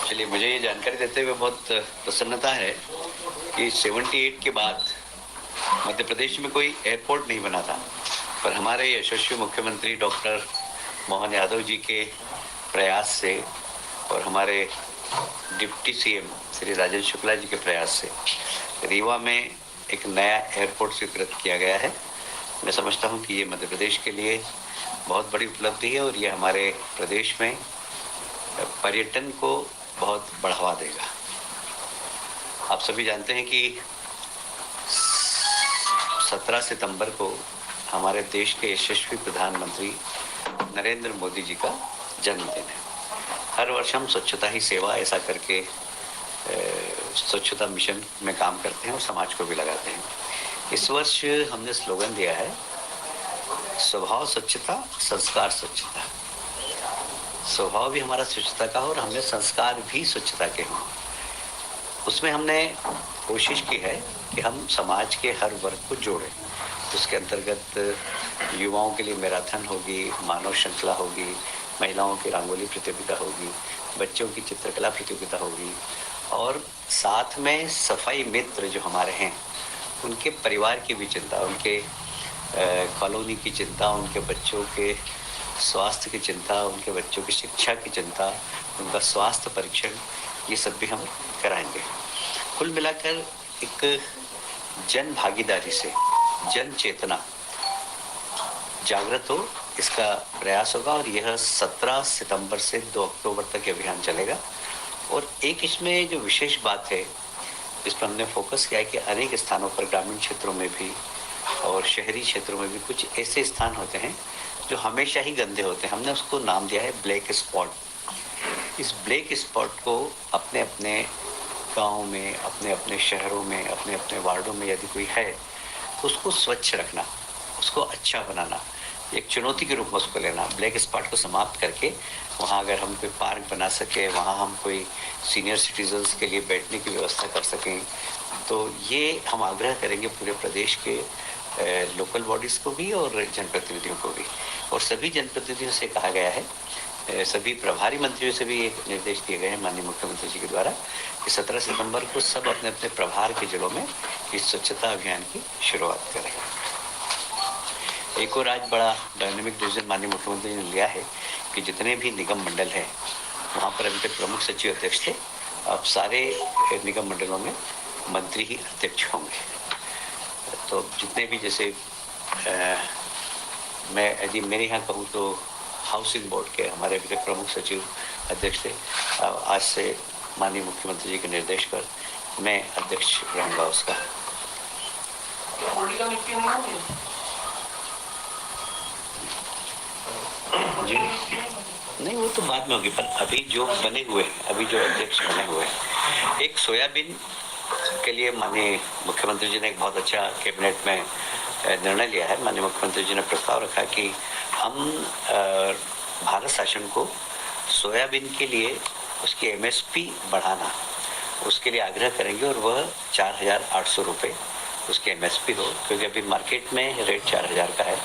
चलिए, मुझे ये जानकारी देते हुए बहुत प्रसन्नता है कि 78 के बाद मध्य प्रदेश में कोई एयरपोर्ट नहीं बना था, पर हमारे यशस्वी मुख्यमंत्री डॉक्टर मोहन यादव जी के प्रयास से और हमारे डिप्टी सीएम श्री राजेंद्र शुक्ला जी के प्रयास से रीवा में एक नया एयरपोर्ट स्वीकृत किया गया है। मैं समझता हूं कि ये मध्य प्रदेश के लिए बहुत बड़ी उपलब्धि है और ये हमारे प्रदेश में पर्यटन को बहुत बढ़ावा देगा। आप सभी जानते हैं कि 17 सितंबर को हमारे देश के यशस्वी प्रधानमंत्री नरेंद्र मोदी जी का जन्मदिन है। हर वर्ष हम स्वच्छता ही सेवा ऐसा करके स्वच्छता मिशन में काम करते हैं और समाज को भी लगाते हैं। इस वर्ष हमने स्लोगन दिया है, स्वभाव स्वच्छता, संस्कार स्वच्छता। स्वभाव भी हमारा स्वच्छता का हो और हमने संस्कार भी स्वच्छता के हों। उसमें हमने कोशिश की है कि हम समाज के हर वर्ग को जोड़ें। उसके अंतर्गत युवाओं के लिए मैराथन होगी, मानव श्रृंखला होगी, महिलाओं की रंगोली प्रतियोगिता होगी, बच्चों की चित्रकला प्रतियोगिता होगी और साथ में सफाई मित्र जो हमारे हैं उनके परिवार की भी चिंता, उनके कॉलोनी की चिंता, उनके बच्चों के स्वास्थ्य की चिंता, उनके बच्चों की शिक्षा की चिंता, उनका स्वास्थ्य परीक्षण, ये सब भी हम कराएंगे। कुल मिलाकर एक जन भागीदारी से जन चेतना जागृत हो, इसका प्रयास होगा और यह 17 सितंबर से 2 अक्टूबर तक अभियान चलेगा। और एक इसमें जो विशेष बात है, इस पर हमने फोकस किया है कि अनेक स्थानों पर ग्रामीण क्षेत्रों में भी और शहरी क्षेत्रों में भी कुछ ऐसे स्थान होते हैं जो हमेशा ही गंदे होते हैं। हमने उसको नाम दिया है ब्लैक स्पॉट। इस ब्लैक स्पॉट को अपने अपने गाँव में, अपने अपने शहरों में, अपने अपने वार्डों में यदि कोई है तो उसको स्वच्छ रखना, उसको अच्छा बनाना, एक चुनौती के रूप में उसको लेना। ब्लैक स्पॉट को समाप्त करके वहाँ अगर हम कोई पार्क बना सके, वहाँ हम कोई सीनियर सिटीजन्स के लिए बैठने की व्यवस्था कर सकें, तो ये हम आग्रह करेंगे पूरे प्रदेश के लोकल बॉडीज़ को भी और जनप्रतिनिधियों को भी। और सभी जनप्रतिनिधियों से कहा गया है, सभी प्रभारी मंत्रियों से भी एक निर्देश दिए गए हैं माननीय मुख्यमंत्री जी के द्वारा कि 17 सितंबर को सब अपने अपने प्रभार के जिलों में इस स्वच्छता अभियान की शुरुआत करें। एक और आज बड़ा डायनेमिक डिसीजन माननीय मुख्यमंत्री ने लिया है कि जितने भी निगम मंडल हैं वहाँ पर अभी तक प्रमुख सचिव अध्यक्ष थे, अब सारे निगम मंडलों में मंत्री ही अध्यक्ष होंगे। तो जितने भी जैसे मैं यदि मेरे यहाँ कहूँ तो हाउसिंग बोर्ड के हमारे अभी तक प्रमुख सचिव अध्यक्ष थे, आज से माननीय मुख्यमंत्री जी के निर्देश पर मैं अध्यक्ष रहूँगा उसका। जी नहीं, वो तो बाद में होगी, पर अभी जो बने हुए हैं, अभी जो अध्यक्ष बने हुए हैं, एक सोयाबीन के लिए माननीय मुख्यमंत्री जी ने एक बहुत अच्छा कैबिनेट में निर्णय लिया है। माननीय मुख्यमंत्री जी ने प्रस्ताव रखा कि हम भारत शासन को सोयाबीन के लिए उसकी MSP बढ़ाना, उसके लिए आग्रह करेंगे और वह 4,800 रुपये उसकी MSP हो, क्योंकि अभी मार्केट में रेट 4,000 का है।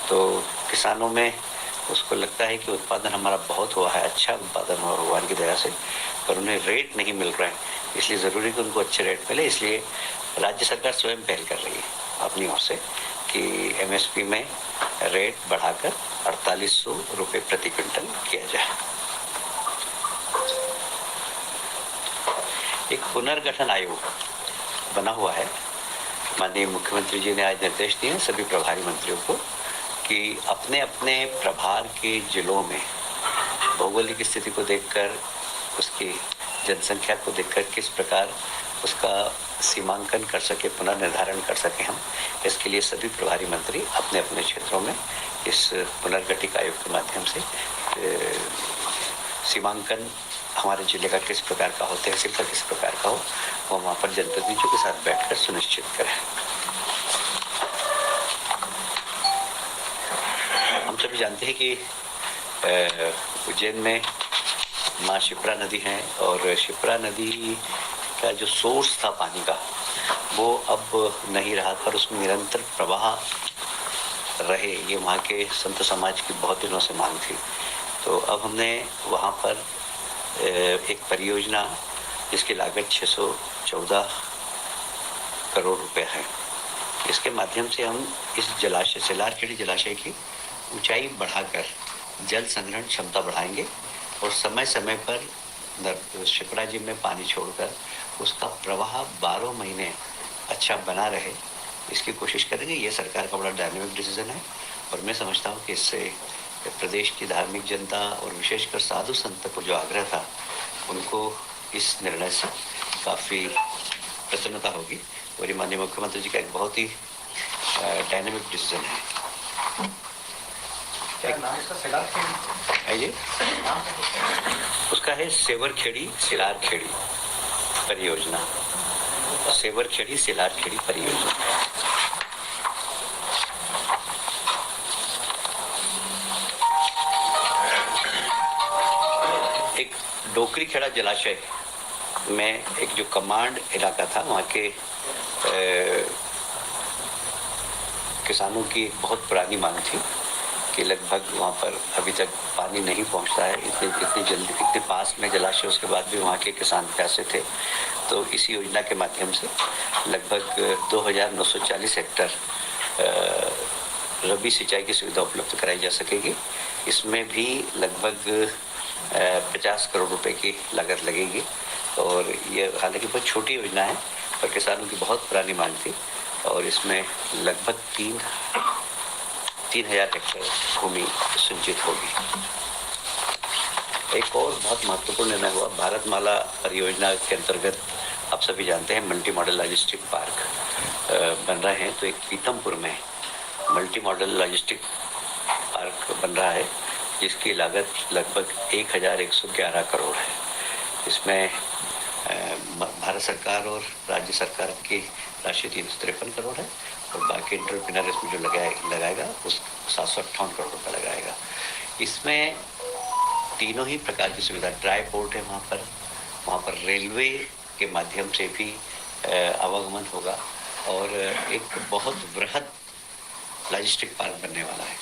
तो किसानों में उसको लगता है कि उत्पादन हमारा बहुत हुआ है, अच्छा उत्पादन हुआ भगवान की दया से, पर उन्हें रेट नहीं मिल रहा है, इसलिए ज़रूरी कि उनको अच्छे रेट मिले। इसलिए राज्य सरकार स्वयं पहल कर रही है अपनी ओर से कि MSP में रेट बढ़ाकर 4,800 रुपये प्रति क्विंटल किया जाए। एक पुनर्गठन आयोग बना हुआ है। माननीय मुख्यमंत्री जी ने आज निर्देश दिए सभी प्रभारी मंत्रियों को कि अपने अपने प्रभार के जिलों में भौगोलिक स्थिति को देखकर, उसकी जनसंख्या को देखकर किस प्रकार उसका सीमांकन कर सके, पुनर्निर्धारण कर सके हम, इसके लिए सभी प्रभारी मंत्री अपने अपने क्षेत्रों में इस पुनर्गठित आयोग के माध्यम से सीमांकन हमारे जिले का किस प्रकार का हो, तहसील का किस प्रकार का हो, वो वहाँ पर जनप्रतिनिधियों के साथ बैठकर सुनिश्चित करें। हम सभी जानते हैं कि उज्जैन में माँ शिप्रा नदी है और शिप्रा नदी का जो सोर्स था पानी का वो अब नहीं रहा, पर उसमें निरंतर प्रवाह रहे, ये वहाँ के संत समाज की बहुत दिनों से मांग थी। तो अब हमने वहाँ पर एक परियोजना जिसकी लागत 614 करोड़ रुपए है। इसके माध्यम से हम इस जलाशय सिलारखेड़ी जलाशय की ऊंचाई बढ़ाकर जल संग्रहण क्षमता बढ़ाएंगे और समय समय पर शिप्रा जी में पानी छोड़कर उसका प्रवाह 12 महीने अच्छा बना रहे, इसकी कोशिश करेंगे। ये सरकार का बड़ा डायनेमिक डिसीजन है और मैं समझता हूँ कि इससे प्रदेश की धार्मिक जनता और विशेषकर साधु संत को जो आग्रह था, उनको इस निर्णय से काफ़ी प्रसन्नता होगी और ये माननीय मुख्यमंत्री जी का एक बहुत ही डायनेमिक डिसीजन है। जी उसका है सेवरखेड़ी सिलारखेड़ी परियोजना, सेवरखेड़ी सिलारखेड़ी परियोजना। एक डोकरी खेड़ा जलाशय में एक जो कमांड इलाका था, वहाँ के किसानों की एक बहुत पुरानी मांग थी कि लगभग वहाँ पर अभी तक पानी नहीं पहुँचता है, इतनी जल्दी, इतने पास में जलाशय, उसके बाद भी वहाँ के किसान प्यासे थे। तो इस योजना के माध्यम से लगभग 2940 हेक्टर रबी सिंचाई की सुविधा उपलब्ध कराई जा सकेगी। इसमें भी लगभग 50 करोड़ रुपए की लागत लगेगी और ये हालांकि बहुत छोटी योजना है पर किसानों की बहुत पुरानी मांग थी और इसमें लगभग 3000 हेक्टर भूमि सिंचित होगी। एक और बहुत महत्वपूर्ण निर्णय हुआ, भारतमाला परियोजना के अंतर्गत आप सभी जानते हैं मल्टी मॉडल लॉजिस्टिक पार्क बन रहे हैं। तो एक पीतमपुर में मल्टी मॉडल लॉजिस्टिक पार्क बन रहा है जिसकी लागत लगभग 1111 करोड़ है। इसमें भारत सरकार और राज्य सरकार की राशि 353 करोड़ है और बाकी एंटरप्रेन्योर इसमें जो लगाएगा उस 758 करोड़ रुपये लगाएगा। इसमें तीनों ही प्रकार की सुविधा, ड्राई पोर्ट है वहाँ पर रेलवे के माध्यम से भी आवागमन होगा और एक बहुत बृहद लॉजिस्टिक पार्क बनने वाला है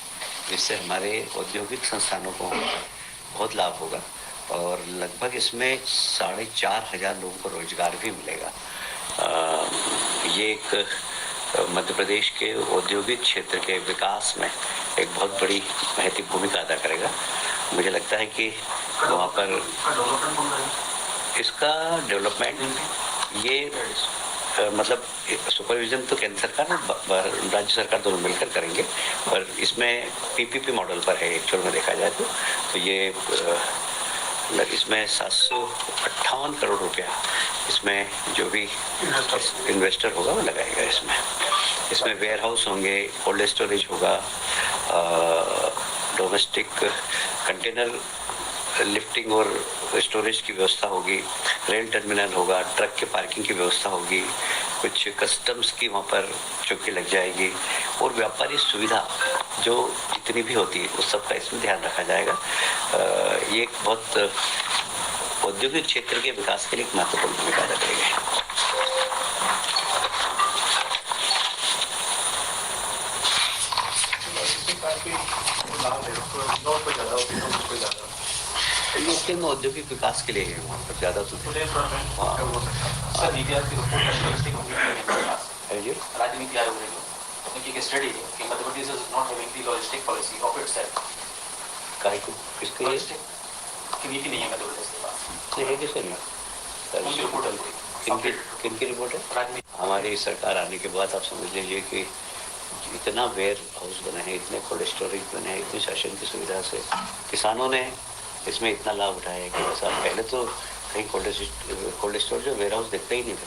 जिससे हमारे औद्योगिक संस्थानों को बहुत लाभ होगा और लगभग इसमें 4500 लोगों को रोजगार भी मिलेगा। ये एक मध्य प्रदेश के औद्योगिक क्षेत्र के विकास में एक बहुत बड़ी महत्वपूर्ण भूमिका अदा करेगा। मुझे लगता है कि वहाँ पर इसका डेवलपमेंट ये मतलब सुपरविजन तो केंद्र सरकार और राज्य सरकार दोनों मिलकर करेंगे पर इसमें पीपीपी मॉडल पर है एक्चुअल में देखा जाए तो ये इसमें 758 करोड़ रुपया इसमें जो भी इन्वेस्टर होगा वो लगाएगा। इसमें वेयर हाउस होंगे, कोल्ड स्टोरेज होगा, डोमेस्टिक कंटेनर लिफ्टिंग और स्टोरेज की व्यवस्था होगी, रेल टर्मिनल होगा, ट्रक के पार्किंग की व्यवस्था होगी, कुछ कस्टम्स की वहाँ पर चौकी लग जाएगी और व्यापारी सुविधा जो जितनी भी होती है उस सबका इसमें ध्यान रखा जाएगा। ये एक बहुत औद्योगिक क्षेत्र के विकास के लिए एक महत्वपूर्ण भूमिका अदा करेगी। औद्योगिक विकास के लिए है वहाँ पर ज़्यादा राजनीति आयोग ने की स्टडी कि Madhya Pradesh is not having the logistic policy of itself. काहे को किसके लिए की नीति नहीं है मध्य प्रदेश के पास? नहीं है किसके लिए? किनकी रिपोर्ट है? हमारी सरकार आने के बाद आप समझ लीजिए कि इतना वेयर हाउस बने हैं, इतने कोल्ड स्टोरेज बने हैं, इतनी शासन की सुविधा से किसानों ने इसमें इतना लाभ उठाया है कि बस आप पहले तो कहीं कोल्ड स्टोरेज और वेयर हाउस देखते ही नहीं थे।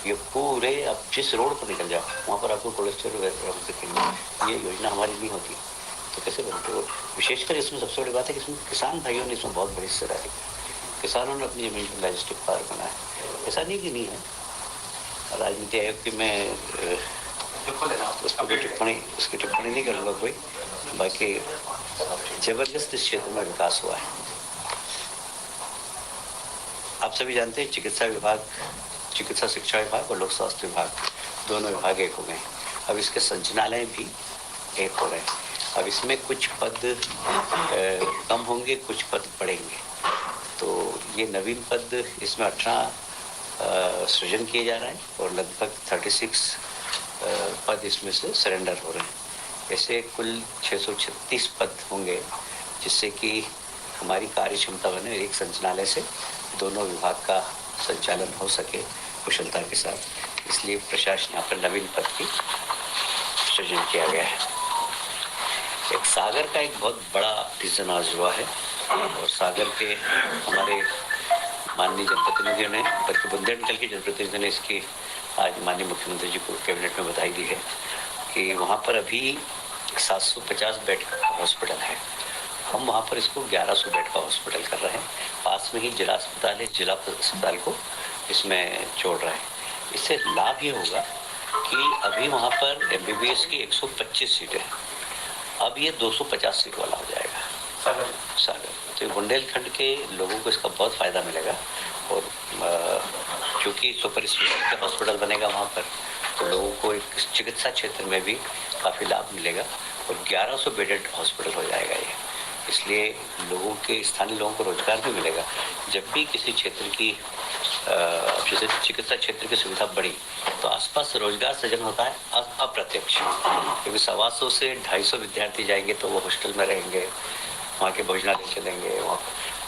ये पूरे आप जिस रोड पर निकल जाओ वहाँ पर आपको कोल्ड स्टोरेज वेयर हाउस दिखेंगे। ये योजना हमारी नहीं होती तो कैसे बनते हो? विशेषकर इसमें सबसे बड़ी बात है कि इसमें किसान भाइयों ने इसमें बहुत बड़ी हिस्सेदारी, किसानों ने अपनी जमीन पर लॉजिस्टिक पार्क बनाया। ऐसा नहीं कि नहीं है। राजनीति आयोग की मैं उसकी टिप्पणी नहीं करूँगा कोई, बाकी जबरदस्त इस क्षेत्र में विकास हुआ है। आप सभी जानते हैं चिकित्सा शिक्षा विभाग और लोक स्वास्थ्य विभाग दोनों विभाग एक हो गए। अब इसके संचालय भी एक हो रहे हैं। अब इसमें कुछ पद कम होंगे, कुछ पद बढ़ेंगे। तो ये नवीन पद, इसमें 18 सृजन किए जा रहे हैं और लगभग 36 पद इसमें से सरेंडर हो रहे हैं। ऐसे कुल 636 पद होंगे, जिससे कि हमारी कार्य क्षमता बने, एक संचालय से दोनों विभाग का संचालन हो सके कुशलता के साथ। इसलिए प्रशासन यहाँ पर नवीन पद की सृजन किया गया है। एक सागर का एक बहुत बड़ा डिसीजन आज हुआ है और सागर के हमारे माननीय जनप्रतिनिधियों ने, बल्कि बुंदेलखंड के जनप्रतिनिधियों ने इसकी आज माननीय मुख्यमंत्री जी को कैबिनेट में बधाई दी है कि वहाँ पर अभी 750 बेड का हॉस्पिटल है। हम वहाँ पर इसको 1100 बेड का हॉस्पिटल कर रहे हैं। पास में ही जिला अस्पताल है, जिला अस्पताल को इसमें जोड़ रहे हैं। इससे लाभ ये होगा कि अभी वहाँ पर MBBS की 125 सीटें हैं, अब ये 250 सीट वाला हो जाएगा सागर। तो बुंदेलखंड के लोगों को इसका बहुत फायदा मिलेगा और क्योंकि सुपर स्पेशलिटी हॉस्पिटल बनेगा वहाँ पर, तो लोगों को एक चिकित्सा क्षेत्र में भी काफ़ी लाभ मिलेगा और 1100 बेडेड हॉस्पिटल हो जाएगा ये। इसलिए लोगों के, स्थानीय लोगों को रोजगार भी मिलेगा। जब भी किसी क्षेत्र की जैसे चिकित्सा क्षेत्र की सुविधा बढ़ी तो आसपास रोजगार सृजन होता है अप्रत्यक्ष, क्योंकि 125 से 250 विद्यार्थी जाएंगे तो वो हॉस्टल में रहेंगे, वहाँ के भोजनालय चलेंगे, वहाँ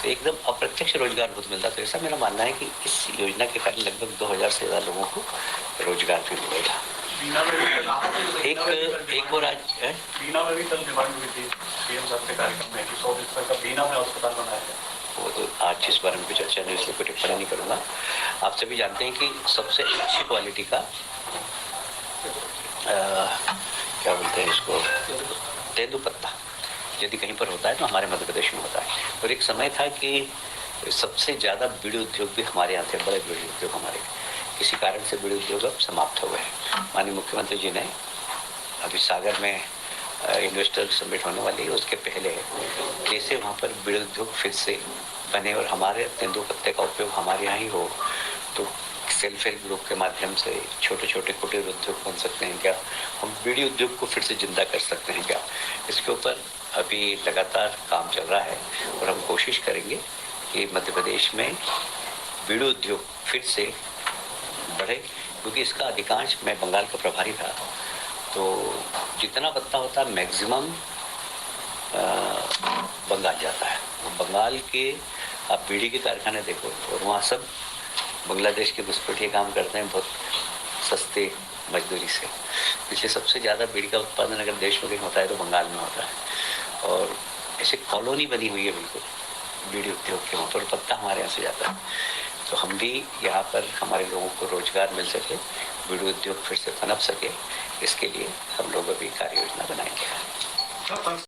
तो एकदम अप्रत्यक्ष रोजगार बहुत मिलता है। तो ऐसा मेरा मानना है कि इस योजना के कारण लगभग 2000 से ज़्यादा लोगों को रोजगार भी मिलेगा। एक और आज है बीना में भी कल डिमांड हुई थी PM साहब के कार्यक्रम में कि 100 बिस्तर का बीना में अस्पताल बनाया जाए। वो तो आज इस बारे में चर्चा नहीं, इसलिए कोई टिप्पणी नहीं करूँगा। आप सभी जानते हैं कि सबसे अच्छी क्वालिटी का क्या बोलते हैं इसको, तेंदुपत्ता यदि कहीं पर होता है तो हमारे मध्य प्रदेश में होता है। और एक समय था कि सबसे ज़्यादा बीड़ी उद्योग भी हमारे यहाँ थे, बड़े बीड़ी उद्योग हमारे। किसी कारण से बीड़ी उद्योग अब समाप्त हो गए। माननीय मुख्यमंत्री जी ने अभी सागर में इन्वेस्टर समिट होने वाली है, उसके पहले कैसे वहाँ पर बीड़ी उद्योग फिर से बने और हमारे तेंदुपत्ते का उपयोग हमारे यहाँ ही हो, तो सेल्फ हेल्प ग्रुप के माध्यम से छोटे छोटे कुटीर उद्योग बन सकते हैं क्या, हम बीड़ी उद्योग को फिर से जिंदा कर सकते हैं क्या, इसके ऊपर अभी लगातार काम चल रहा है और हम कोशिश करेंगे कि मध्य प्रदेश में बीड़ी उद्योग फिर से बढ़े, क्योंकि इसका अधिकांश, मैं बंगाल का प्रभारी था, तो जितना पत्ता होता है मैक्सिमम बंगाल जाता है। तो बंगाल के आप बीड़ी के कारखाने देखो और वहाँ सब बांग्लादेश के घुसपैठिए काम करते हैं बहुत सस्ते मजदूरी से। इसलिए सबसे ज़्यादा बीड़ी का उत्पादन अगर देश में कहीं होता है तो बंगाल में होता है और ऐसे कॉलोनी बनी हुई है बिल्कुल बीड़ी उद्योग के, वहाँ पर पत्ता हमारे यहाँ से जाता है। तो हम भी यहाँ पर हमारे लोगों को रोजगार मिल सके, बीड़ी उद्योग फिर से पनप सके, इसके लिए हम लोग अभी कार्य योजना बनाएंगे।